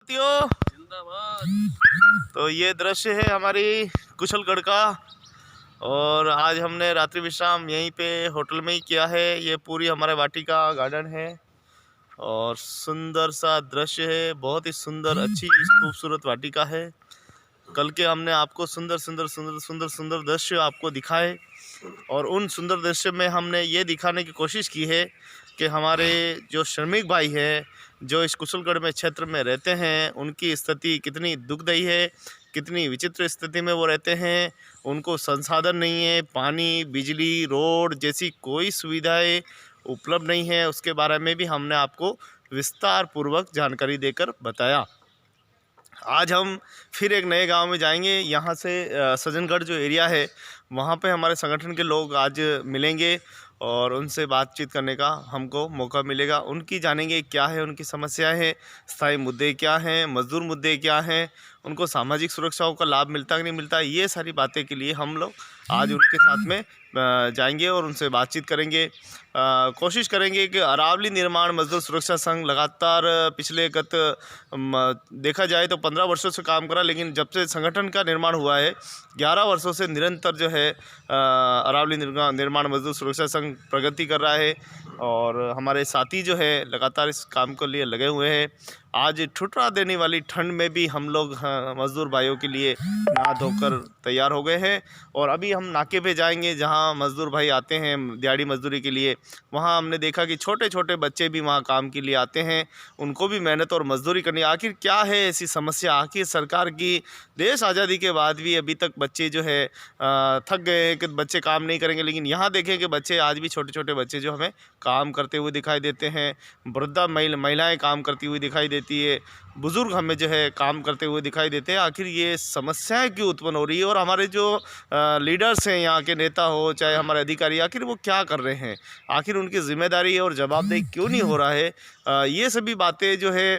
साथियों। जिंदाबाद। तो ये दृश्य है हमारी कुशलगढ़ का, और आज हमने रात्रि विश्राम यहीं पे होटल में ही किया है। ये पूरी हमारे वाटिका गार्डन है और सुंदर सा दृश्य है, बहुत ही सुंदर अच्छी खूबसूरत वाटिका है। कल के हमने आपको सुंदर सुंदर सुंदर सुंदर सुंदर दृश्य आपको दिखाए, और उन सुंदर दृश्य में हमने ये दिखाने की कोशिश की है कि हमारे जो श्रमिक भाई हैं, जो इस कुशलगढ़ में क्षेत्र में रहते हैं, उनकी स्थिति कितनी दुखदायी है, कितनी विचित्र स्थिति में वो रहते हैं। उनको संसाधन नहीं है, पानी, बिजली, रोड जैसी कोई सुविधाएं उपलब्ध नहीं है। उसके बारे में भी हमने आपको विस्तार पूर्वक जानकारी देकर बताया। आज हम फिर एक नए गांव में जाएंगे। यहाँ से सज्जनगढ़ जो एरिया है, वहाँ पे हमारे संगठन के लोग आज मिलेंगे और उनसे बातचीत करने का हमको मौका मिलेगा। उनकी जानेंगे क्या है उनकी समस्याएं हैं, स्थायी मुद्दे क्या हैं, मजदूर मुद्दे क्या हैं, उनको सामाजिक सुरक्षाओं का लाभ मिलता कि नहीं मिलता। ये सारी बातें के लिए हम लोग आज उनके साथ में जाएंगे और उनसे बातचीत करेंगे। कोशिश करेंगे कि अरावली निर्माण मजदूर सुरक्षा संघ लगातार पिछले देखा जाए तो 15 वर्षों से काम करा, लेकिन जब से संगठन का निर्माण हुआ है 11 वर्षों से निरंतर जो है अरावली निर्माण मजदूर सुरक्षा संघ प्रगति कर रहा है, और हमारे साथी जो है लगातार इस काम के लिए लगे हुए हैं। आज ठुठरा देने वाली ठंड में भी हम लोग मज़दूर भाइयों के लिए नहा धोकर तैयार हो गए हैं, और अभी हम नाके पे जाएंगे जहां मज़दूर भाई आते हैं दिहाड़ी मजदूरी के लिए। वहां हमने देखा कि छोटे छोटे बच्चे भी वहां काम के लिए आते हैं, उनको भी मेहनत और मजदूरी करनी। आखिर क्या है ऐसी समस्या, आखिर सरकार की देश आज़ादी के बाद भी अभी तक बच्चे जो है थक गए हैं कि बच्चे काम नहीं करेंगे, लेकिन यहाँ देखें कि बच्चे आज भी छोटे छोटे बच्चे जो हमें काम करते हुए दिखाई देते हैं। वृद्धा महिलाएँ काम करती हुई दिखाई देती है, बुज़ुर्ग हमें जो है काम करते हुए दिखाई देते हैं। आखिर ये समस्याएं क्यों उत्पन्न हो रही है, और हमारे जो लीडर्स हैं, यहाँ के नेता हो चाहे हमारे अधिकारी, आखिर वो क्या कर रहे हैं, आखिर उनकी जिम्मेदारी और जवाबदेही क्यों नहीं हो रहा है। ये सभी बातें जो है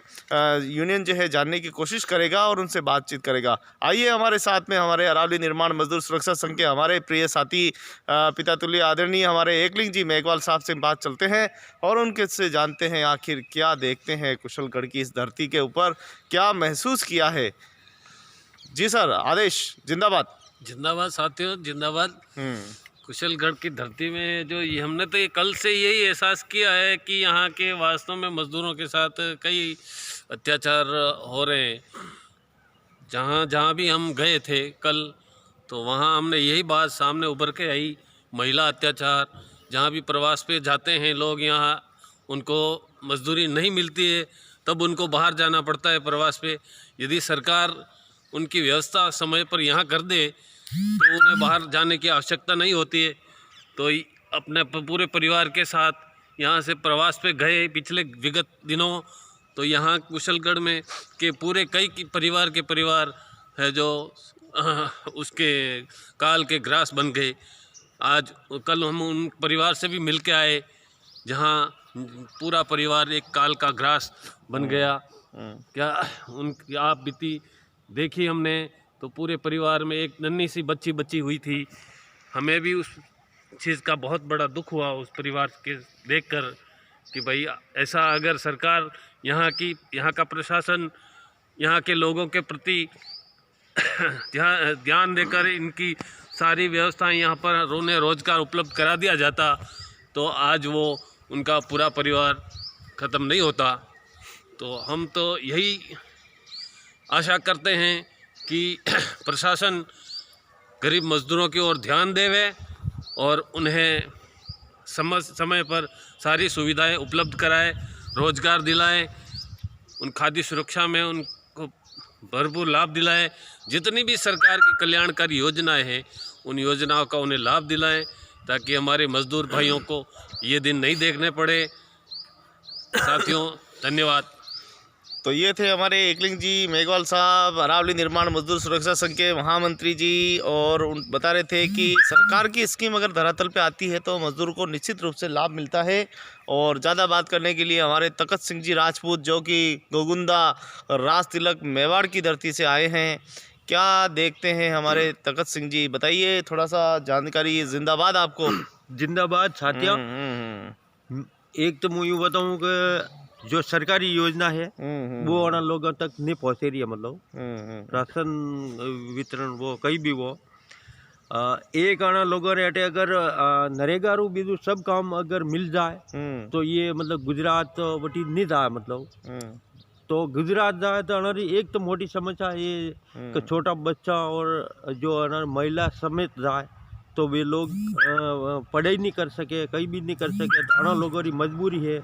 यूनियन जो है जानने की कोशिश करेगा और उनसे बातचीत करेगा। आइए हमारे साथ में हमारे अरावली निर्माण मजदूर सुरक्षा संघ के हमारे प्रिय साथी पिता तुल्य आदरणीय हमारे एकलिंग जी मेघवाल साहब से बात चलते हैं और उनके से जानते हैं आखिर क्या देखते हैं कुशलगढ़ की इस धरती के ऊपर, क्या महसूस किया है। जी सर, आदेश। जिंदाबाद। जिंदाबाद साथियों, जिंदाबाद। कुशलगढ़ की धरती में जो ये हमने तो ये कल से यही एहसास किया है कि यहाँ के वास्तव में मजदूरों के साथ कई अत्याचार हो रहे हैं। जहाँ जहाँ भी हम गए थे कल, तो वहाँ हमने यही बात सामने उभर के आई। महिला अत्याचार, जहाँ भी प्रवास पे जाते हैं लोग, यहाँ उनको मजदूरी नहीं मिलती है, तब उनको बाहर जाना पड़ता है प्रवास पे। यदि सरकार उनकी व्यवस्था समय पर यहाँ कर दे तो उन्हें बाहर जाने की आवश्यकता नहीं होती है। तो अपने पूरे परिवार के साथ यहाँ से प्रवास पे गए पिछले विगत दिनों, तो यहाँ कुशलगढ़ में के पूरे कई परिवार के परिवार है जो उसके काल के ग्रास बन गए। आज कल हम उन परिवार से भी मिल के आए जहाँ पूरा परिवार एक काल का ग्रास बन गया। क्या उनकी आप बीती देखी हमने, तो पूरे परिवार में एक नन्ही सी बच्ची हुई थी। हमें भी उस चीज़ का बहुत बड़ा दुख हुआ उस परिवार के देखकर कि भाई ऐसा अगर सरकार यहाँ का प्रशासन यहाँ के लोगों के प्रति ध्यान देकर इनकी सारी व्यवस्थाएं यहाँ पर उन्हें रोजगार उपलब्ध करा दिया जाता, तो आज वो उनका पूरा परिवार ख़त्म नहीं होता। तो हम तो यही आशा करते हैं कि प्रशासन गरीब मजदूरों की ओर ध्यान देवे और उन्हें समय पर सारी सुविधाएं उपलब्ध कराए, रोजगार दिलाए, उन खाद्य सुरक्षा में उनको भरपूर लाभ दिलाए। जितनी भी सरकार की कल्याणकारी योजनाएं हैं, उन योजनाओं का उन्हें लाभ दिलाएं, ताकि हमारे मजदूर भाइयों को ये दिन नहीं देखने पड़े। साथियों, धन्यवाद। तो ये थे हमारे एकलिंग जी मेघवाल साहब, अरावली निर्माण मजदूर सुरक्षा संघ के महामंत्री जी, और बता रहे थे कि सरकार की स्कीम अगर धरातल पे आती है तो मजदूर को निश्चित रूप से लाभ मिलता है। और ज़्यादा बात करने के लिए हमारे तखत सिंह जी राजपूत, जो कि गोगुंदा राज तिलक मेवाड़ की धरती से आए हैं। क्या देखते हैं हमारे तखत सिंह जी, बताइए थोड़ा सा जानकारी। जिंदाबाद आपको। जिंदाबाद साथियों। एक तो मैं यूँ बताऊँ कि जो सरकारी योजना है वो उन लोगों तक नहीं पहुंचे रही है। मतलब राशन वितरण वो कहीं भी वो एक आना लोगों ने अटे अगर नरेगा रू बीजू सब काम अगर मिल जाए तो ये मतलब गुजरात वटी नहीं जाए। मतलब तो गुजरात जाए तो हमारी एक तो मोटी समस्या ये कि छोटा बच्चा और जो महिला समेत जाए तो वे लोग पढ़ाई नहीं कर सके, कहीं भी नहीं कर सके। तो अना लोगों की मजबूरी है।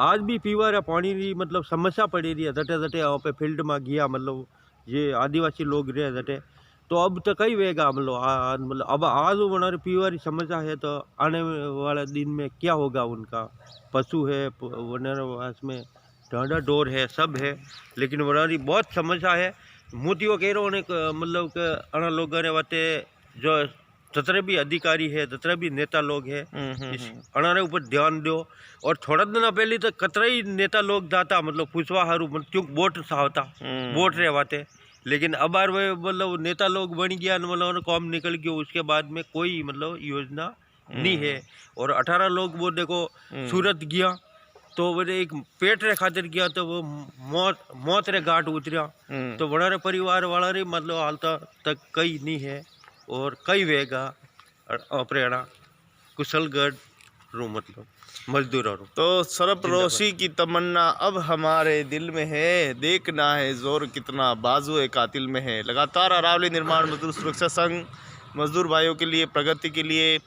आज भी पीवा या पानी की मतलब समस्या पड़ी रही है। जटे जटे वहाँ पे फील्ड में गया मतलब ये आदिवासी लोग रहे जटे तो अब तो कई वेगा मतलब अब आज वो पीवा की समस्या है। तो आने वाले दिन में क्या होगा उनका? पशु है में ढांडा डोर है सब है, लेकिन वनारी बहुत समस्या है। मोतियों कह रहा हूँ मतलब कि अना लोगों ने वाते जो जितने भी अधिकारी है जितने भी नेता लोग है इस अनारे ऊपर ध्यान दो। और थोड़ा दिन पहले तो कतरा ही नेता लोग जाता मतलब पूछवा हरू क्योंकि वोट सावता वोट रहे वाते, लेकिन अब बार वे मतलब नेता लोग बन गया मतलब काम निकल गया। उसके बाद में कोई मतलब योजना नहीं है। और 18 लोग वो देखो सूरत गया तो वो एक पेट रे खातिर गया तो वो मौत रे घाट उतरिया। तो बड़ा रे परिवार वाला रे मतलब हालता तक कई नहीं है। और कई वेगा प्रेरणा कुशलगढ़ रो मतलब मजदूरों रो। तो सरफरोशी की तमन्ना अब हमारे दिल में है, देखना है जोर कितना बाजुए कातिल में है। लगातार अरावली निर्माण मजदूर सुरक्षा संघ मजदूर भाइयों के लिए प्रगति के लिए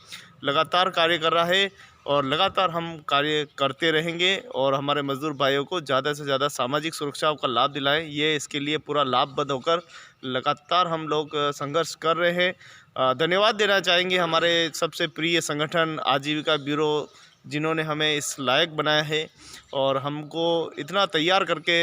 लगातार कार्य कर रहा है और लगातार हम कार्य करते रहेंगे और हमारे मजदूर भाइयों को ज़्यादा से ज़्यादा सामाजिक सुरक्षा का लाभ दिलाएं। ये इसके लिए पूरा लाभबद्ध होकर लगातार हम लोग संघर्ष कर रहे हैं। धन्यवाद देना चाहेंगे हमारे सबसे प्रिय संगठन आजीविका ब्यूरो जिन्होंने हमें इस लायक बनाया है और हमको इतना तैयार करके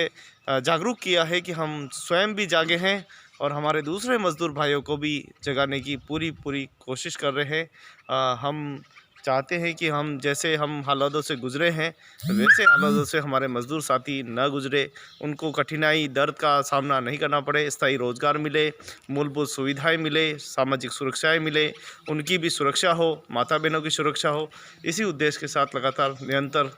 जागरूक किया है कि हम स्वयं भी जागे हैं और हमारे दूसरे मजदूर भाइयों को भी जगाने की पूरी कोशिश कर रहे हैं। हम चाहते हैं कि हम जैसे हम हालातों से गुजरे हैं वैसे हालातों से हमारे मजदूर साथी न गुजरे, उनको कठिनाई दर्द का सामना नहीं करना पड़े, स्थायी रोजगार मिले, मूलभूत सुविधाएं मिले, सामाजिक सुरक्षाएं मिले, उनकी भी सुरक्षा हो, माता बहनों की सुरक्षा हो। इसी उद्देश्य के साथ लगातार निरंतर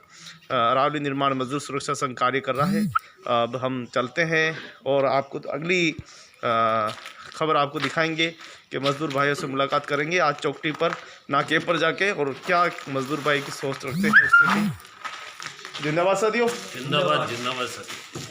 अरावली निर्माण मजदूर सुरक्षा संघ कार्य कर रहा है। अब हम चलते हैं और आपको अगली खबर आपको दिखाएंगे कि मजदूर भाइयों से मुलाकात करेंगे आज चौकटी पर नाके पर जाके और क्या मजदूर भाई की सोच रखते हैं उससे भी। जिंदाबाद साथियों, जिंदाबाद जिंदाबाद साथी।